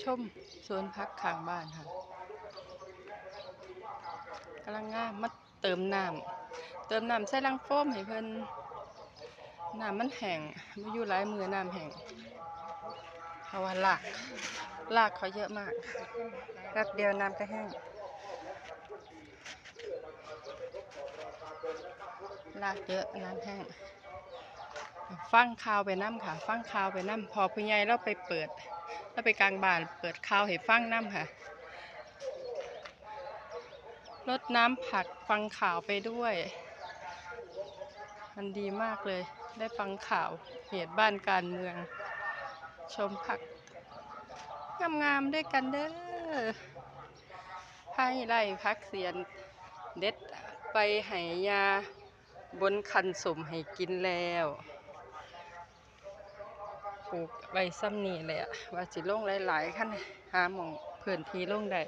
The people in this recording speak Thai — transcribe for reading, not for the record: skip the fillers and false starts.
ชมสวนพักข้างบ้านค่ะกำลังงามมาเติมน้ำใส่ลังโฟมให้เพิ่นน้ำมันแห้งมาอยู่หลายมือน้ำแห้งเพราะว่าลากเขาเยอะมากแป๊บเดียวน้ำก็แห้งลากเยอะน้ำแห้งฟังข่าวไปน้ำค่ะฟังข่าวไปน้ำพอผู้ใหญ่เราไปเปิดเราไปกลางบ้านเปิดข่าวให้ฟังน้ำค่ะรดน้ำผักฟังข่าวไปด้วยมันดีมากเลยได้ฟังข่าวเหตุบ้านการเมืองชมผักงามๆด้วยกันเด้อไผ่ไร่พักเสียนเด็ดไปให้ยาบนคันสมให้กินแล้วปลูกใบซ้ำนี่แหละว่าสิลงหลายๆขั้นหาหม่องพื้นที่ลงได้